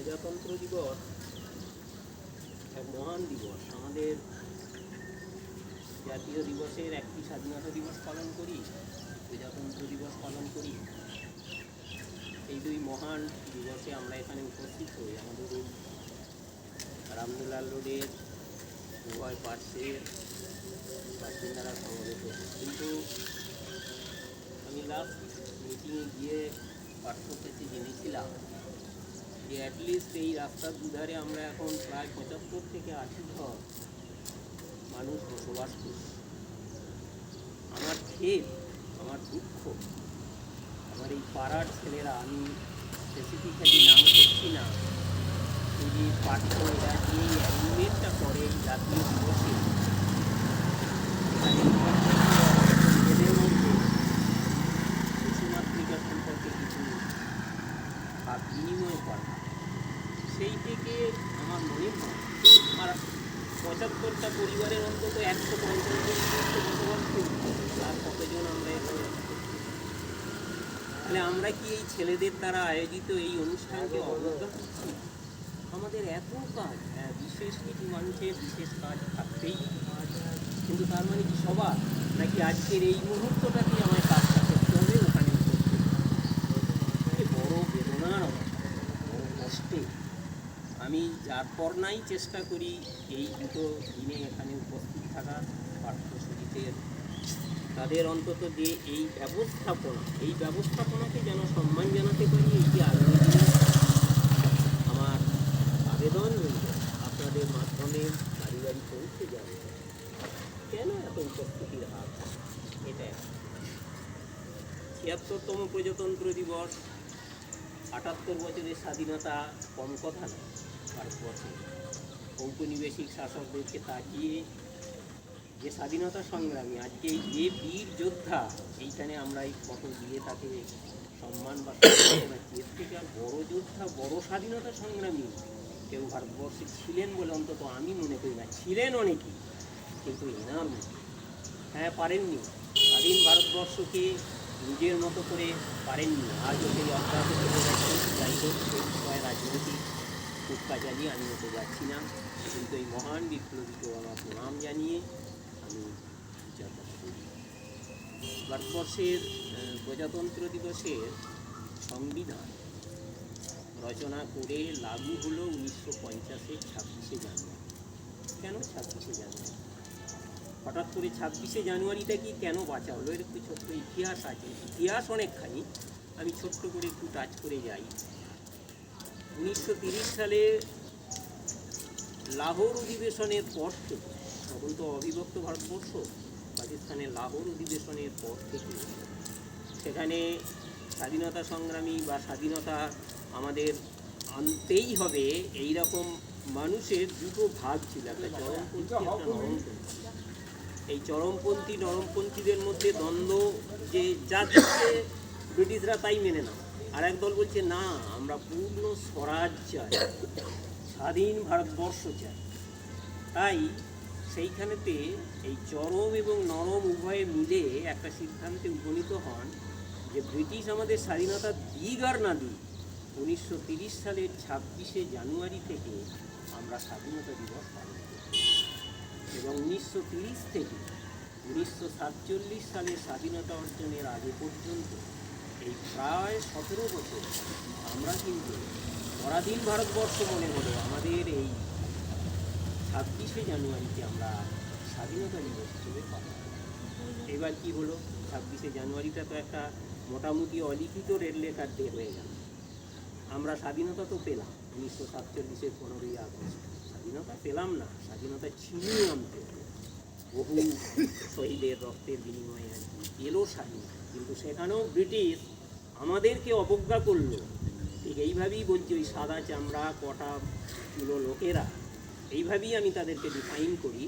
প্রজাতন্ত্র দিবস এক মহান দিবস। আমাদের জাতীয় দিবসের একটি স্বাধীনতা দিবস পালন করি, প্রজাতন্ত্র দিবস পালন করি। এই দুই মহান দিবসে আমরা এখানে উপস্থিত হই। আমাদের এই রামদুলাল রোডের উভয় পার্শ্বের বাসিন্দারা সমবেত। কিন্তু আমি লাস্ট মিটিংয়ে গিয়ে পার্শ্ব থেকে জেনেছিলাম যে অ্যাটলিস্ট এই রাস্তার দুধারে আমরা এখন প্রায় 75 থেকে 80 ঘর মানুষ বসবাস করি। আমার খেদ, আমার দুঃখ, আমার এই পাড়ার ছেলেরা, আমি স্পেসিফিক্যালি নাম করছি না, এই যে পাঠ্য এরা এই অ্যানিমেটটা করে এই জাতীয় দিবসে, এদের মধ্যে শিশুমাতৃকা সম্পর্কে কিছু ভাব বিনিময় করা, সেই থেকে আমার মনে হয় আর 75টা পরিবারের অন্তত 150 জন বসবাস করি। আর কতজন আমরা এখানে, তাহলে আমরা কি এই ছেলেদের দ্বারা আয়োজিত এই অনুষ্ঠানকে অবজ্ঞা করছি? আমাদের এত কাজ, বিশেষ কিছু মানুষের বিশেষ কাজ থাকতেই, কিন্তু তার মানে কি সবার, নাকি আজকের এই মুহূর্তটাকে আমায় কাজটা করতে হবে ওখানে করতে? বড় বেদনার অবস্থা, বড় কষ্টে আমি যার পর নাই চেষ্টা করি এই দুটো দিনে এখানে উপস্থিত থাকা পাঠ্যসূচিতের তাদের অন্তত যে এই ব্যবস্থাপনাকে যেন সম্মান জানাতে পারি। এই যে আগামী দিনে আমার আবেদন রইল আপনাদের মাধ্যমে বাড়ি বাড়ি পৌঁছে যাবে। কেন এত উপস্থিতির হাত? এটা ৭৬তম প্রজাতন্ত্র দিবস, ৭৮ বছরের স্বাধীনতা কম কথা নয়। ভারতবর্ষে ঔপনিবেশিক শাসকদেরকে তাকিয়ে যে স্বাধীনতা সংগ্রামী, আজকে যে বীর যোদ্ধা, এইখানে আমরা এই ফটো দিয়ে তাকে সম্মান বা এর থেকে আর বড় যোদ্ধা, বড় স্বাধীনতা সংগ্রামী কেউ ভারতবর্ষে ছিলেন বলে অন্তত আমি মনে করি না। ছিলেন অনেকেই, কিন্তু এনার মতো পারেননি। স্বাধীন ভারতবর্ষকে নিজের মতো করে পারেননি। আজও সেই অভ্যাস চলে যাচ্ছে। যাই হোক, সেই বিষয়ে রাজনৈতিক কুৎকা চালিয়ে আমি হতে যাচ্ছি না, কিন্তু এই মহান বিপ্লবীকেও আমার প্রণাম জানিয়ে আমি যাত্রা করি। ভারতবর্ষের প্রজাতন্ত্র দিবসের সংবিধান রচনা করে লাগু হলো 1950-এর 26শে জানুয়ারি। কেন 26শে জানুয়ারি? হঠাৎ করে 26শে জানুয়ারিটা কি কেন বাঁচা হলো? এর একটু ছোট্ট ইতিহাস আছে, ইতিহাস অনেকখানি, আমি ছোট্ট করে একটু টাচ করে যাই। 1930 সালে লাহোর অধিবেশনের পর থেকে, তখন তো অবিভক্ত ভারতবর্ষ, পাকিস্তানের লাহোর অধিবেশনের পর থেকে সেখানে স্বাধীনতা সংগ্রামী বা স্বাধীনতা আমাদের আনতেই হবে এই রকম মানুষের দুটো ভাগ ছিল, একটা চরমপন্থী, একটা নরমপন্থী। এই চরমপন্থী নরমপন্থীদের মধ্যে দ্বন্দ্ব, যে যা দিচ্ছে ব্রিটিশরা তাই মেনে নাও, আর একদল বলছে না, আমরা পূর্ণ স্বরাজ চাই, স্বাধীন ভারতবর্ষ চাই। তাই সেইখানেতে এই চরম এবং নরম উভয়ে মিলে একটা সিদ্ধান্তে উপনীত হন যে ব্রিটিশ আমাদের স্বাধীনতা দিক আর না দিক, 1930 সালের 26শে জানুয়ারি থেকে আমরা স্বাধীনতা দিবস পালন করি। এবং 1930 থেকে 1947 সালের স্বাধীনতা অর্জনের আগে পর্যন্ত এই প্রায় 17 বছর আমরা কিন্তু পরাধীন ভারতবর্ষ মনে হলো আমাদের এই 26শে জানুয়ারিতে আমরা স্বাধীনতা দিবস হিসেবে পালন করি। এবার কি হলো, 26শে জানুয়ারিটা তো একটা মোটামুটি অলিখিত রেড লেটার ডে হয়ে গেল। আমরা স্বাধীনতা তো পেলাম 1947-এর 15ই আগস্ট, স্বাধীনতা পেলাম না, স্বাধীনতা ছিনিয়ে আনতে হলো বহু শহীদের রক্তের বিনিময়ে আর কি এলো স্বাধীনতা। কিন্তু সেখানেও ব্রিটিশ আমাদেরকে অবজ্ঞা করলো। ঠিক এইভাবেই বলছি, ওই সাদা চামড়া কটা কিলো লোকেরা, এইভাবেই আমি তাদেরকে ডিফাইন করি।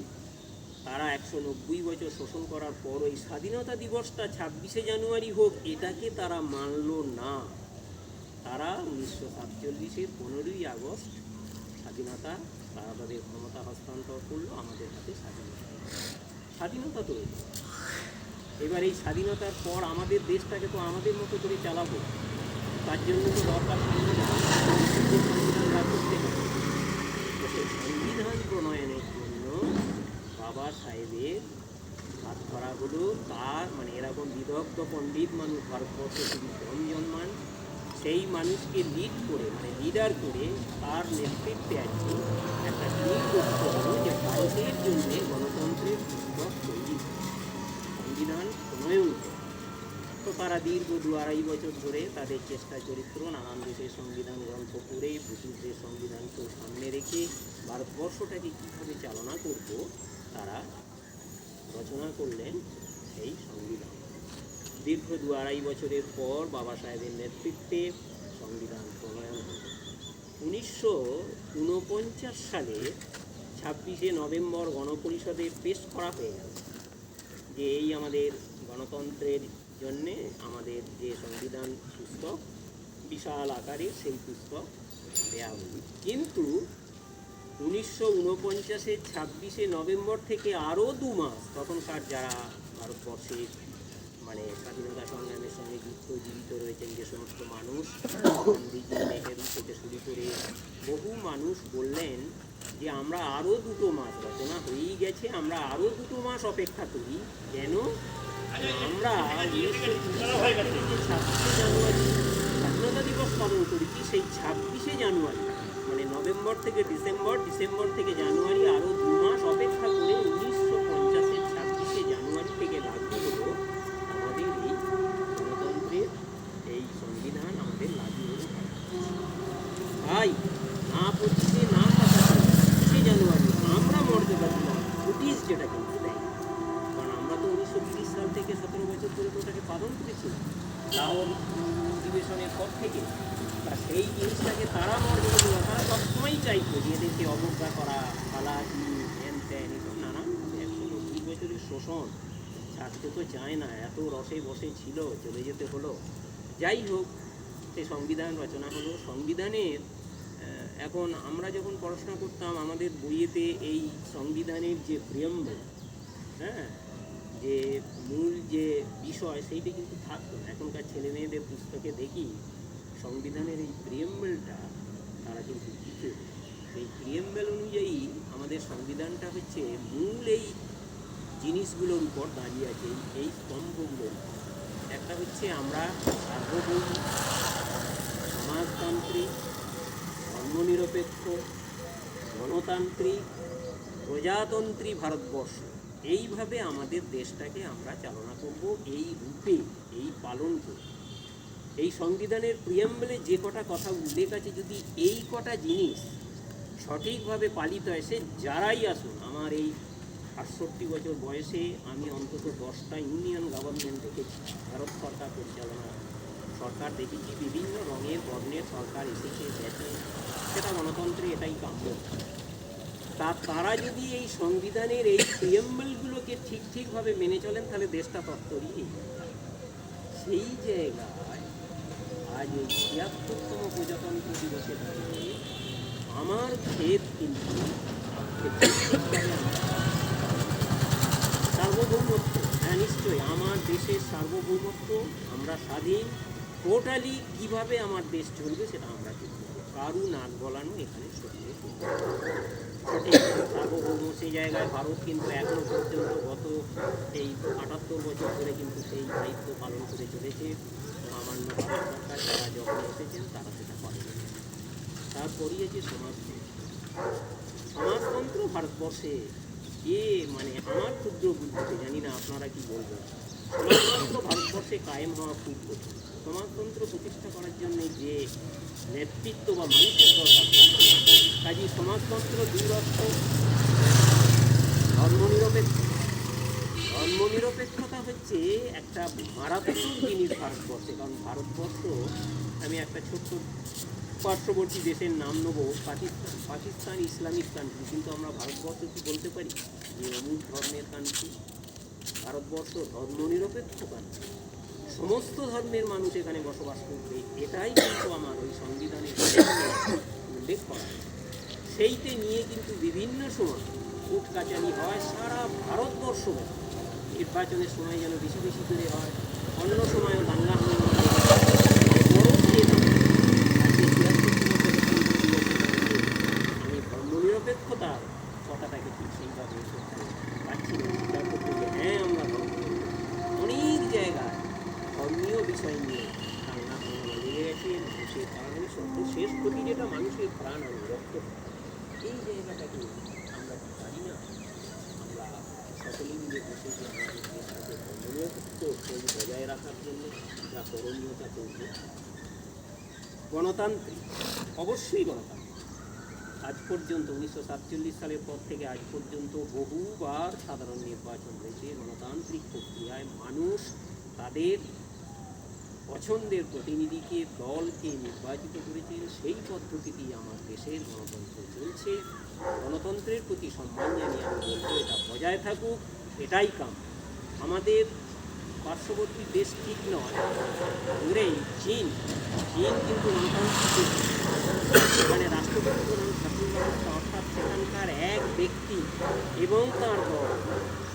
তারা 190 বছর শোষণ করার পর ওই স্বাধীনতা দিবসটা 26শে জানুয়ারি হোক, এটাকে তারা মানল না। তারা 1947-এর 15ই আগস্ট স্বাধীনতা, তারা তাদের ক্ষমতা হস্তান্তর করলো, আমাদের হাতে স্বাধীনতা তৈরি। এবার এই স্বাধীনতার পর আমাদের দেশটাকে তো আমাদের মতো করে চালাবো, তার জন্য তো দরকার সংবিধান বার করতে হবে। তো সেই সংবিধান প্রণয়নের জন্য বাবা সাহেবের হাত ধরা হলো। তার মানে এরকম বিদগ্ধ পণ্ডিত মানুষ ভারতবর্ষে খুবই কম জন্মান, সেই মানুষকে লিড করে মানে লিডার করে তার নেতৃত্বে আর কি একটা টিম করতে হলো যে ভারতের জন্য গণতন্ত্রের পুস্তক তৈরি, সংবিধান প্রণয়ন করে। তো তারা দীর্ঘ 2-2.5 বছর ধরে তাদের চেষ্টা চরিত্র নানান দেশের সংবিধান গ্রন্থ পড়ে ব্রিটিশদের সংবিধানকেও সামনে রেখে ভারতবর্ষটাকে কীভাবে চালনা করব তারা রচনা করলেন সেই সংবিধান। দীর্ঘ 2-2.5 বছরের পর বাবা সাহেবের নেতৃত্বে সংবিধান প্রণয়ন হল। 1949 সালে 26শে নভেম্বর গণপরিষদে পেশ করা হয়ে গেল যে এই আমাদের গণতন্ত্রের জন্যে আমাদের যে সংবিধান পুস্তক বিশাল আকারে সেই পুস্তক দেওয়া হল। কিন্তু 1949-এর 26শে নভেম্বর থেকে আরও 2 মাস তখনকার যারা ভারতবর্ষের মানে স্বাধীনতা সংগ্রামের সঙ্গে যুক্ত জীবিত রয়েছেন যে সমস্ত মানুষ, গান্ধীজি, নেহেরু থেকে শুরু করে বহু মানুষ বললেন যে আমরা আরও 2 মাস, রচনা হয়েই গেছে, আমরা আরও 2 মাস অপেক্ষা করি, কেন আমরা 26শে জানুয়ারি স্বাধীনতা দিবস পালন করেছি, সেই 26শে জানুয়ারি মানে নভেম্বর থেকে ডিসেম্বর, ডিসেম্বর থেকে জানুয়ারি আরও 2 মাস অপেক্ষা করে 1950-এর 26শে জানুয়ারি থেকে লাগু হলো আমাদের এই গণতন্ত্রের এই সংবিধান আমাদের লাগু হলো। তাই না 25শে না 27শে জানুয়ারি আমরা মর্যাদা দিলাম, ব্রিটিশ যেটা কিন্তু দেয়, কারণ আমরা তো 1930 সাল থেকে 17 বছর ধরে তো ওটাকে পালন করেছিলাম লাহোর অধিবেশনের পর থেকে। তা সেই জিনিসটাকে তারা মর্যাদা দিল, তারা সবসময়ই চাইতো যে এদেরকে অবজ্ঞা করা, ফালাকি, হ্যান ত্যান, এরকম নানান 120 বছরের শোষণ ছাড়তে তো চায় না, এত রসে বসে ছিল, চলে যেতে হলো। যাই হোক, সেই সংবিধান রচনা হলো। সংবিধানের এখন আমরা যখন পড়াশোনা করতাম আমাদের বইয়েতে এই সংবিধানের যে প্রিয়াম্বল, হ্যাঁ, যে মূল যে বিষয় সেইটা কিন্তু থাকতো না। এখনকার ছেলে মেয়েদের পুস্তকে দেখি সংবিধানের এই প্রিয়াম্বলটা তারা কিন্তু দিতে, এই প্রিয়াম্বল অনুযায়ী আমাদের সংবিধানটা হচ্ছে মূল এই জিনিসগুলোর উপর দাঁড়িয়ে আছে, এই স্তম্ভগুলোর। একটা হচ্ছে আমরা সার্বভৌম, সমাজতান্ত্রিক, ধর্মনিরপেক্ষ, গণতান্ত্রিক, প্রজাতন্ত্রী ভারতবর্ষ, এইভাবে আমাদের দেশটাকে আমরা চালনা করব, এই রূপে এই পালন করব। এই সংবিধানের প্রিয়াম্বলে যে কটা কথা উল্লেখ আছে, যদি এই কটা জিনিস সঠিকভাবে পালিত হয়, সে যারাই আসুন, আমার এই 68 বছর বয়সে আমি অন্তত 10টা ইউনিয়ন গভর্নমেন্ট দেখেছি, ভারত সরকার পরিচালনা সরকার দেখেছি, বিভিন্ন রঙের বর্ণের সরকার এসেছে গেছে, সেটা গণতন্ত্রে এটাই কাম্য। তারা যদি এই সংবিধানের এই প্রিয়াম্বলগুলোকে ঠিকভাবে মেনে চলেন তাহলে দেশটা তত্ত্বরই সেই জায়গায় আজ এই ৭৬তম প্রজাতন্ত্র দিবসে দাঁড়িয়ে আমার ক্ষেত কিন্তু সার্বভৌমত্ব, হ্যাঁ নিশ্চয়ই আমার দেশের সার্বভৌমত্ব, আমরা স্বাধীন, টোটালি কিভাবে আমার দেশ চলবে সেটা আমরা ঠিক করবো, কারু নাক গলানো এখানে সত্যি সঠিক সার্বভৌম। সেই জায়গায় ভারত কিন্তু এখনো পর্যন্ত গত এই ৭৮ বছর ধরে কিন্তু সেই দায়িত্ব পালন করে চলেছে। সামান্য ভারত সরকার যারা যখন এসেছেন তারা সেটা পালন করেছে। তারপরই আছে সমাজতন্ত্র। সমাজতন্ত্র ভারতবর্ষে মানে আমার ক্ষুদ্র বুদ্ধিতে, জানি না আপনারা কি বলবেন, সমাজতন্ত্র ভারতবর্ষে কায়েম হওয়া খুব কঠিন। সমাজতন্ত্র প্রতিষ্ঠা করার জন্য যে নেতৃত্ব বা মানুষের দরকার, কাজী সমাজতন্ত্র দূরস্থ ধর্মনিরপেক্ষ। ধর্মনিরপেক্ষতা হচ্ছে একটা মারাত্মক জিনিস ভারতবর্ষে, কারণ ভারতবর্ষ, আমি একটা ছোট্ট পার্শ্ববর্তী দেশের নাম নেব, পাকিস্তান। পাকিস্তান ইসলামিক কান্ট্রি, কিন্তু আমরা ভারতবর্ষ কি বলতে পারি যে অমুক ধর্মের কান্ট্রি? ভারতবর্ষ ধর্মনিরপেক্ষ কান্ট্রি, সমস্ত ধর্মের মানুষ এখানে বসবাস করবে, এটাই কিন্তু আমার ওই সংবিধানে উল্লেখ করা। সেইতে নিয়ে কিন্তু বিভিন্ন সময় কোর্ট কাচারি হয় সারা ভারতবর্ষ। নির্বাচনের সময় যেন বেশি বেশি করে হয়, অন্য সময়ও দাঙ্গা হামলা সবচেয়ে শেষ ক্ষতি যেটা মানুষের প্রাণ আর রক্ত, এই জায়গাটাকে আমরা কি পারি না আমরা সকলে মিলে বসে যে আমাদের দেশটাকে কর্মমুক্ত বজায় রাখার জন্য যা করণীয়তা করব। গণতান্ত্রিক, অবশ্যই গণতান্ত্রিক। আজ পর্যন্ত 1947 সালের পর থেকে আজ পর্যন্ত বহুবার সাধারণ নির্বাচন হয়েছে। গণতান্ত্রিক প্রক্রিয়ায় মানুষ তাদের পছন্দের প্রতিনিধিকে, দলকে নির্বাচিত করেছেন। সেই পদ্ধতিটি আমার দেশের গণতন্ত্র চলছে। গণতন্ত্রের প্রতি সম্মান জানিয়ে আমি বলবো এটা বজায় থাকুক, এটাই কাম। আমাদের পার্শ্ববর্তী দেশ ঠিক নয়, দূরেই চীন কিন্তু গণতান্ত্রিক, মানে রাষ্ট্রপতি প্রধান শাসন ব্যবস্থা, অর্থাৎ সেখানকার এক ব্যক্তি এবং তার দল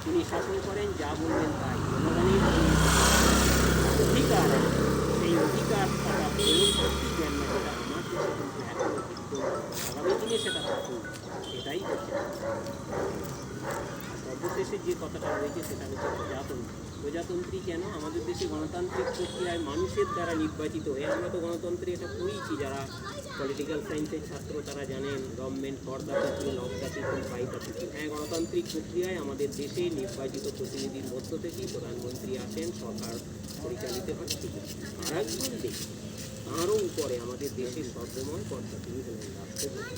তিনি শাসন করেন, যা বলবেন তাই। জনগণের অধিকার, সেই অধিকার তারা প্রয়োগ করতে দেন না, সেটা আমার দেশে কিন্তু এখনও বিদ্যমান, আগামী দিনে সেটা থাকুক, এটাই হচ্ছে। সর্বশেষে যে কথাটা রয়েছে সেটা হচ্ছে প্রজাতন্ত্র। প্রজাতন্ত্রী কেন? আমাদের দেশে গণতান্ত্রিক প্রক্রিয়ায় মানুষের দ্বারা নির্বাচিত হয়ে, আমরা তো গণতন্ত্রে এটা পড়িয়েছি, যারা পলিটিক্যাল সায়েন্সের ছাত্র তারা জানেন, government for the people, of the people, by the people. হ্যাঁ, গণতান্ত্রিক প্রক্রিয়ায় আমাদের দেশে নির্বাচিত প্রতিনিধির মধ্য থেকেই প্রধানমন্ত্রী আসেন, সরকার পরিচালিত হয়, ঠিক আছে। আর একজন দেশ, তাঁরও উপরে আমাদের দেশের সর্বময় কর্তা, তিনি হলেন রাষ্ট্রপতি।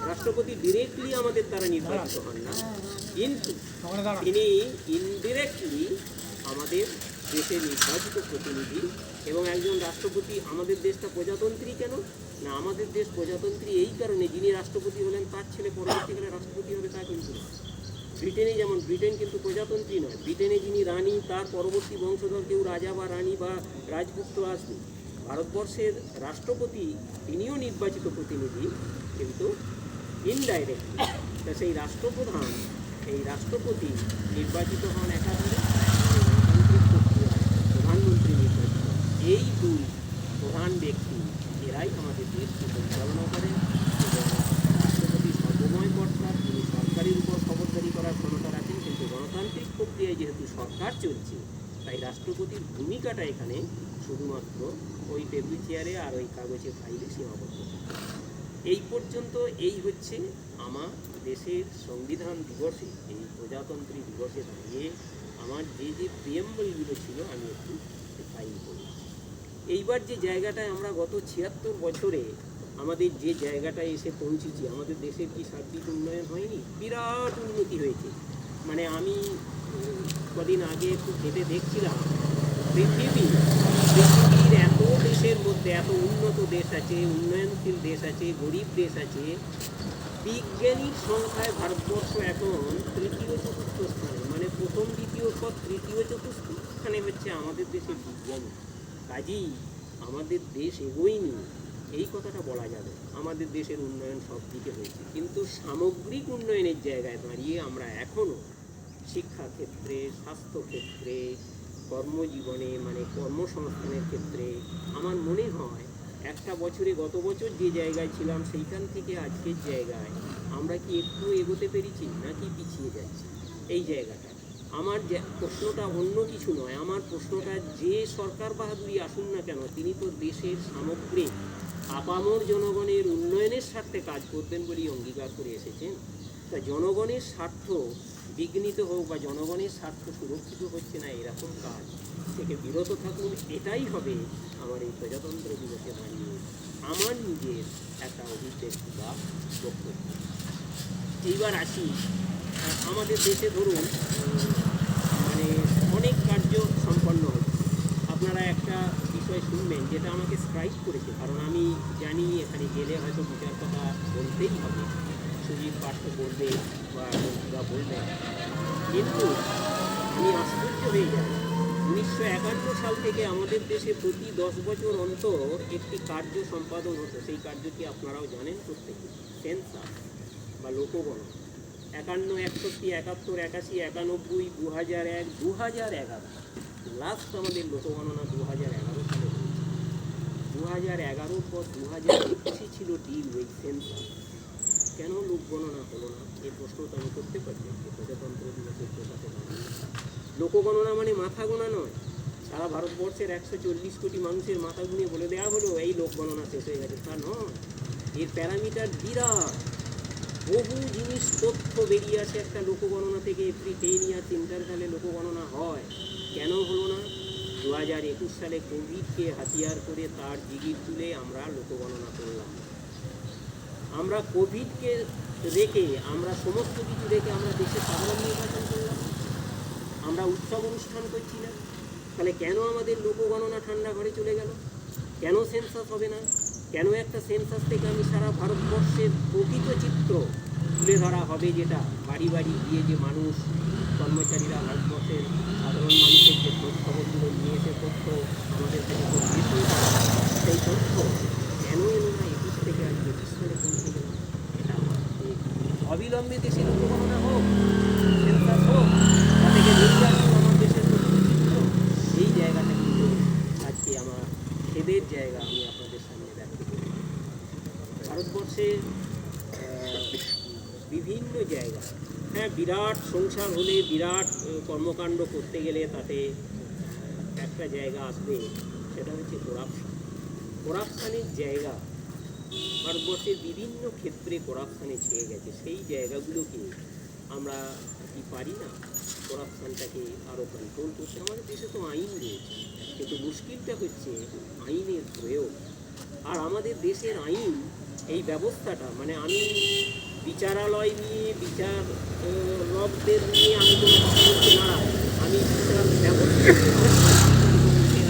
রাষ্ট্রপতি ডিরেক্টলি আমাদের দ্বারা নির্বাচিত হন না, কিন্তু তিনি ইনডিরেক্টলি আমাদের দেশে নির্বাচিত প্রতিনিধি। এবং একজন রাষ্ট্রপতি, আমাদের দেশটা প্রজাতন্ত্রী কেন না, আমাদের দেশ প্রজাতন্ত্রী এই কারণে, যিনি রাষ্ট্রপতি হলেন তার ছেলে পরবর্তীকালে রাষ্ট্রপতি হবে তা কিন্তু না। ব্রিটেনে যেমন, ব্রিটেন কিন্তু প্রজাতন্ত্রী নয়, ব্রিটেনে যিনি রানী তার পরবর্তী বংশধর কেউ রাজা বা রানী বা রাজপুত্র আসবে। ভারতবর্ষের রাষ্ট্রপতি তিনিও নির্বাচিত প্রতিনিধি, কিন্তু ইনডাইরেক্টলি। তা সেই রাষ্ট্রপ্রধান, এই রাষ্ট্রপতি নির্বাচিত হন একাধারে, গণতান্ত্রিক প্রক্রিয়ায় প্রধানমন্ত্রী নির্বাচিত হন। এই দুই প্রধান ব্যক্তি, এরাই আমাদের দেশকে পরিচালনা করেন। এবং রাষ্ট্রপতি সর্বময় কর্তা, তিনি সরকারের উপর খবরদারি করার ক্ষমতা রাখেন, কিন্তু গণতান্ত্রিক প্রক্রিয়ায় যেহেতু সরকার চলছে, তাই রাষ্ট্রপতির ভূমিকাটা এখানে শুধুমাত্র ওই টেবিল চেয়ারে আর ওই কাগজে ফাইলে সীমাবদ্ধ। এই পর্যন্ত এই হচ্ছে আমার দেশের সংবিধান দিবসে, এই প্রজাতন্ত্রী দিবসে দাঁড়িয়ে আমার যে প্রিয়াম্বলগুলো ছিল আমি একটু ফাইল করি। এইবার যে জায়গাটায় আমরা গত 76 বছরে আমাদের যে জায়গাটায় এসে পৌঁছেছি, আমাদের দেশের কি সার্বিক উন্নয়ন হয়নি? বিরাট উন্নতি হয়েছে। মানে আমি কদিন আগে একটু ঘেটে দেখছিলাম, পৃথিবীর এত দেশের মধ্যে এত উন্নত দেশ আছে, উন্নয়নশীল দেশ আছে, গরিব দেশ আছে, বিজ্ঞানীর সংখ্যায় ভারতবর্ষ এখন তৃতীয় চতুর্থ স্থানে, মানে প্রথম দ্বিতীয় পর তৃতীয় চতুর্থ স্থানে হচ্ছে আমাদের দেশের বিজ্ঞানী। কাজেই আমাদের দেশ এগোয়নি এই কথাটা বলা যাবে। আমাদের দেশের উন্নয়ন সব দিকে হয়েছে, কিন্তু সামগ্রিক উন্নয়নের জায়গায় দাঁড়িয়ে আমরা এখনও শিক্ষাক্ষেত্রে, স্বাস্থ্যক্ষেত্রে, কর্মজীবনে মানে কর্মসংস্থানের ক্ষেত্রে আমার মনে হয় একটা বছরে, গত বছর যে জায়গায় ছিলাম সেইখান থেকে আজকের জায়গায় আমরা কি একটু এগোতে পেরেছি নাকি পিছিয়ে যাচ্ছি? এই জায়গাটা আমার প্রশ্নটা অন্য কিছু নয়। আমার প্রশ্নটা, যে সরকার বাহাদুরি আসুন না কেন, তিনি তো দেশের সামগ্রিক আপামর জনগণের উন্নয়নের স্বার্থে কাজ করবেন বলেই অঙ্গীকার করে এসেছেন। তা জনগণের স্বার্থ বিঘ্নিত হোক বা জনগণের স্বার্থ সুরক্ষিত হচ্ছে না, এরকম কাজ থেকে বিরত থাকুন। এটাই হবে আমার এই প্রজাতন্ত্র দিবসে দাঁড়িয়ে আমার নিজের একটা অভিব্যক্তি বা বক্তব্য। এইবার আসি, আমাদের দেশে ধরুন মানে অনেক কার্য সম্পন্ন হচ্ছে। আপনারা একটা বিষয় শুনবেন যেটা আমাকে স্ট্রাইক করেছে, কারণ আমি জানি এখানে গেলে হয়তো বিচার কথা বলতেই হবে, সুজিত পাঠ্য বলবে বা বলবে, কিন্তু আমি আশ্চর্য হয়ে যাই। 1951 সাল থেকে আমাদের দেশে প্রতি 10 বছর অন্তর একটি কার্য সম্পাদন হতো। সেই কার্যটি আপনারাও জানেন প্রত্যেকে, সেন্সাস বা লোকগণনা। 51, 61, 71, 81, 91, 2001, 2011 লাস্ট আমাদের লোকগণনা 2011 সালে হয়েছে। 2011 পর 2021 ছিল ডিল উইথ সেন্সাস। কেন লোকগণনা হলো না, এই প্রশ্নটা আমি করতে পারি। প্রজাতন্ত্র দিবসের প্রকাশে লোকগণনা মানে মাথা গোনা নয়, সারা সারা ভারতবর্ষের 140 কোটি মানুষের মাথা গুনিয়ে বলে দেওয়া হলো এই লোক গণনা শেষ হয়ে গেছে, তা নয়। এর প্যারামিটার বিরাট, বহু জিনিস তথ্য বেরিয়ে আসে একটা লোকগণনা থেকে। এভরি 10 ইয়ার্স ইন্টারভ্যালে লোকগণনা হয়। কেন হলো না? 2021 সালে কোভিডকে হাতিয়ার করে তার জিগির তুলে আমরা লোকগণনা করলাম। আমরা কোভিডকে রেখে, আমরা সমস্ত কিছু রেখে আমরা দেশে সাধারণ নির্বাচন করলাম, আমরা উৎসব অনুষ্ঠান করছি না। তাহলে কেন আমাদের লোকগণনা ঠান্ডা ঘরে চলে গেল? কেন সেন্সাস হবে না? কেন একটা সেন্সাস থেকে আমি সারা ভারতবর্ষের প্রকৃত চিত্র তুলে ধরা হবে, যেটা বাড়ি বাড়ি গিয়ে যে মানুষ, কর্মচারীরা ভারতবর্ষের সাধারণ মানুষের যে খবরগুলো নিয়ে এসে তথ্য আমাদের কাছে সেই তথ্য কেন এলো না 21 থেকে আজ 25 সালে পৌঁছে গেল? এটা আমার অবিলম্বে দেশে লোকগণনা হোক, সেন্সাস হোক, তা থেকে বেরিয়ে আসুন আমার দেশের প্রকৃত চিত্র। এই জায়গাটা কিন্তু আজকে আমার খেদের জায়গা আমি আপনাদের সামনে ব্যক্ত করি। ভারতবর্ষে বিভিন্ন জায়গা, হ্যাঁ, বিরাট সংসার হলে, বিরাট কর্মকাণ্ড করতে গেলে তাতে একটা জায়গা আসবে, সেটা হচ্ছে করাপশন। করাপশানের জায়গা ভারতবর্ষের বিভিন্ন ক্ষেত্রে করাপশানে ছেয়ে গেছে। সেই জায়গাগুলোকে আমরা কি পারি না করাপশানটাকে আরও কন্ট্রোল করতে? আমাদের দেশে তো আইন রয়েছে, কিন্তু মুশকিলটা হচ্ছে আইনের প্রয়োগ। আর আমাদের দেশের আইন, এই ব্যবস্থাটা, মানে আমি বিচারালয় নিয়ে, বিচারকদের নিয়ে আমি কোনো কথা বলতে নারাজ। আমি বিচার ব্যবস্থা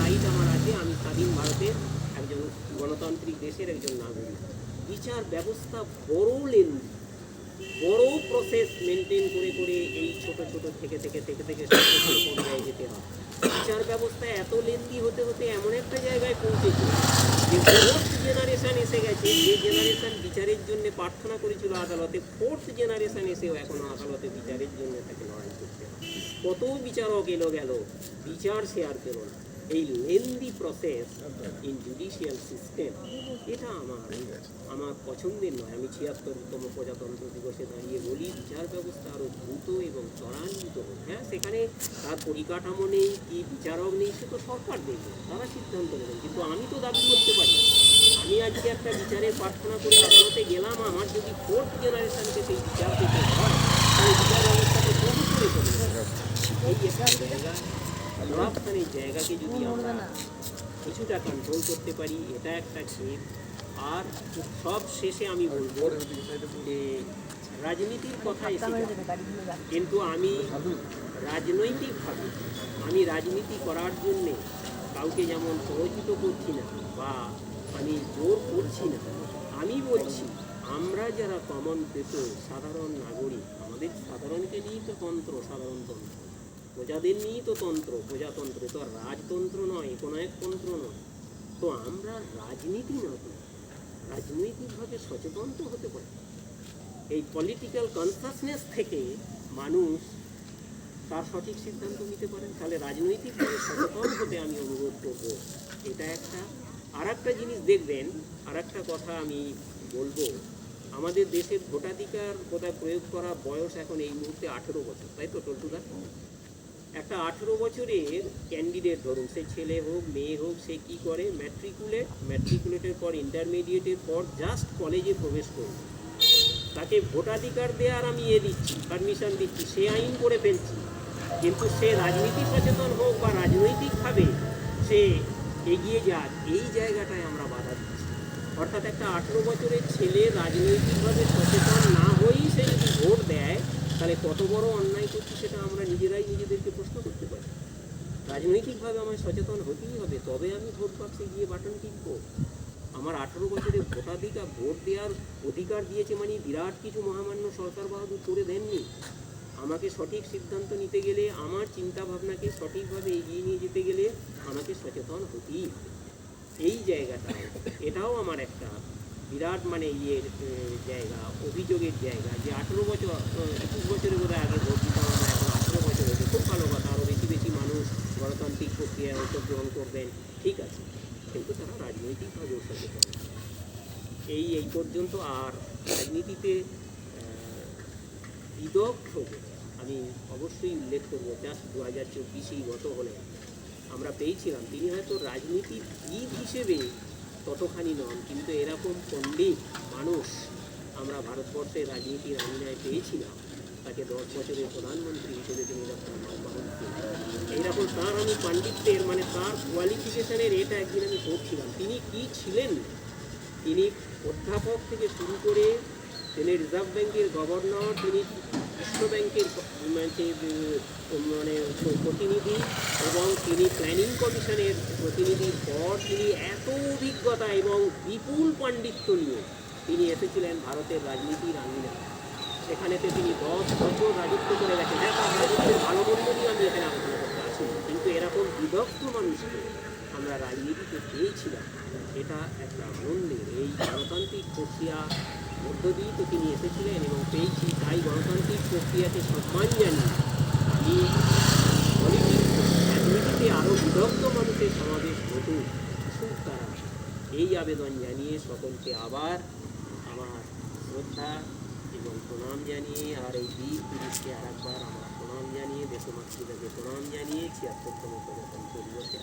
রাইট আমার আছে, আমি স্বাধীন ভারতের একজন গণতান্ত্রিক দেশের একজন নাগরিক। বিচার ব্যবস্থা বড় লেন্দি, বড় প্রসেস মেনটেন করে করে এই ছোট ছোট থেকে পর্যায়ে যেতে হয়। বিচার ব্যবস্থা এত লেন্দি হতে হতে এমন একটা জায়গায় পৌঁছেছে যে ফোর্থ জেনারেশন এসে গেছে। যে জেনারেশন বিচারের জন্য প্রার্থনা করেছিল আদালতে, ফোর্থ জেনারেশন এসেও এখনো আদালতে বিচারের জন্য তাকে লড়াই করতে হয়। কত বিচারক এলো গেল, বিচার সে আর পেল না। এই lengthy process in judicial system, এটা আমার পছন্দের নয়। আমি 76তম প্রজাতন্ত্র দিবসে দাঁড়িয়ে বলি বিচার ব্যবস্থা আরও দ্রুত এবং ত্বরান্বিত হোক। হ্যাঁ, সেখানে তার পরিকাঠামো নেই, কি বিচারক নেই, সে তো সরকার দেখবে, তারা সিদ্ধান্ত নেবেন। কিন্তু আমি তো দাবি করতে পারি, আমি আজকে একটা বিচারের প্রার্থনা করে আদালতে গেলাম, আমার যদি ফোর্থ জেনারেশনকে সেই বিচার পেতে হয়, তাহলে বিচার ব্যবস্থাকে বহু করে চলে যাবে। এই একটা জায়গা, করাপশনের জায়গাকে যদি আমরা কিছুটা কন্ট্রোল করতে পারি, এটা একটা ক্ষেত। আর সব শেষে আমি বলবো যে রাজনীতির কথা এসে, কিন্তু আমি রাজনৈতিকভাবে আমি রাজনীতি করার জন্যে কাউকে যেমন প্ররোচিত করছি না বা আমি জোর করছি না। আমি বলছি আমরা যারা কমন পিপল, সাধারণ নাগরিক, আমাদের সাধারণকে নিয়েই তো তন্ত্র, সাধারণতন্ত্র, প্রজাদের নিয়েই তো তন্ত্র, প্রজাতন্ত্র, তো রাজতন্ত্র নয়, কোনো এক তন্ত্র নয়। তো আমরা রাজনীতি না করি, রাজনৈতিকভাবে সচেতন তো হতে পারে। এই পলিটিক্যাল কনসাসনেস থেকে মানুষ তার সঠিক সিদ্ধান্ত নিতে পারেন। তাহলে রাজনৈতিকভাবে সচেতন হতে আমি অনুরোধ করবো। এটা একটা। আর একটা জিনিস দেখবেন, আর একটা কথা আমি বলবো, আমাদের দেশের ভোটাধিকার বোধহয় প্রয়োগ করা বয়স এখন এই মুহূর্তে 18 বছর, তাই তো টল্টুদা? একটা 18 বছরের ক্যান্ডিডেট ধরুন, সে ছেলে হোক মেয়ে হোক, সে কী করে, ম্যাট্রিকুলেটের পর, ইন্টারমিডিয়েটের পর জাস্ট কলেজে প্রবেশ করবে, তাকে ভোটাধিকার দেওয়ার আমি দিচ্ছি, পারমিশন দিচ্ছি, সে আইন করে ফেলছি। কিন্তু সে রাজনীতি সচেতন হোক বা রাজনৈতিকভাবে সে এগিয়ে যাক, এই জায়গাটায় আমরা বাধা দিচ্ছি। অর্থাৎ একটা 18 বছরের ছেলে রাজনৈতিকভাবে সচেতন না হয়েই সে যদি ভোট দেয়, তাহলে কত বড় অন্যায় করছি সেটা আমরা নিজেরাই নিজেদেরকে প্রশ্ন করতে পারি। রাজনৈতিকভাবে আমায় সচেতন হতেই হবে, তবে আমি ভোট বাক্সে গিয়ে বাটন টিপব। আমার 18 বছরে ভোটাধিকার, ভোট দেওয়ার অধিকার দিয়েছে মানে বিরাট কিছু মহামান্য সরকার বাহাদুর করে দেননি। আমাকে সঠিক সিদ্ধান্ত নিতে গেলে, আমার চিন্তা ভাবনাকে সঠিকভাবে এগিয়ে নিয়ে যেতে গেলে আমাকে সচেতন হতেই হবে। এই জায়গাটা, এটাও আমার একটা বিরাট জায়গা, অভিযোগের জায়গা, যে 18 বছর 21 বছরে বোধহয় আগে ভোট দিতাম আমরা, এখন 18 বছর হয়েছে। খুব ভালো কথা, আরও বেশি বেশি মানুষ গণতান্ত্রিক প্রক্রিয়ায় অংশগ্রহণ করবেন, ঠিক আছে, কিন্তু তারা রাজনৈতিকভাবেও সচেতন। এই পর্যন্ত। আর রাজনীতিতে বিদগ্ধ আমি অবশ্যই উল্লেখ করবো, জাস্ট 2024 গত হলে আমরা পেয়েছিলাম। তিনি হয়তো রাজনীতিবিদ হিসেবে ততখানি নন, কিন্তু এরকম পণ্ডিত মানুষ আমরা ভারতবর্ষের রাজনীতির আঙিনায় পেয়েছিলাম। তাকে 10 বছরের প্রধানমন্ত্রী হিসেবে তিনি ডক্টর মনমোহন সিং। এইরকম তাঁর আমি পাণ্ডিত্যের মানে তাঁর কোয়ালিফিকেশনের এটা একদিন আমি পড়ছিলাম। তিনি কি ছিলেন? তিনি অধ্যাপক থেকে শুরু করে তিনি রিজার্ভ ব্যাংকের গভর্নর, তিনি বিশ্ব ব্যাংকের মানে প্রতিনিধি, এবং তিনি প্ল্যানিং কমিশনের প্রতিনিধির পর তিনি এত অভিজ্ঞতা এবং বিপুল পাণ্ডিত্য নিয়ে তিনি এসেছিলেন ভারতের রাজনীতির আঙিনায়। সেখানেতে তিনি 10 বছর রাজত্ব করে গেছেন। হ্যাঁ, তার রাজত্বের ভালো মন্দ নিয়ে আমি এখানে আলোচনা করতে আসিনি, কিন্তু এরকম বিদগ্ধ মানুষকে আমরা রাজনীতিতে পেয়েছিলাম। এটা একটা আনন্দের। এই গণতান্ত্রিক প্রক্রিয়া মধ্য দিয়েই তো তিনি এসেছিলেন এবং পেয়েছি। তাই গণতান্ত্রিক প্রক্রিয়াকে সম্মান জানিয়ে আমি পলিটিক্স রাজনীতিতে আরও বিদগ্ধ মানুষের সমাবেশ ঘটুক, আসুক তারা, এই আবেদন জানিয়ে সকলকে আবার আমার শ্রদ্ধা এবং প্রণাম জানিয়ে, আর এই বীর পুরুষকে আর একবার আমার প্রণাম জানিয়ে, দেশমাতৃকাকে প্রণাম জানিয়ে ৭৬তম প্রজাতন্ত্র দিবসে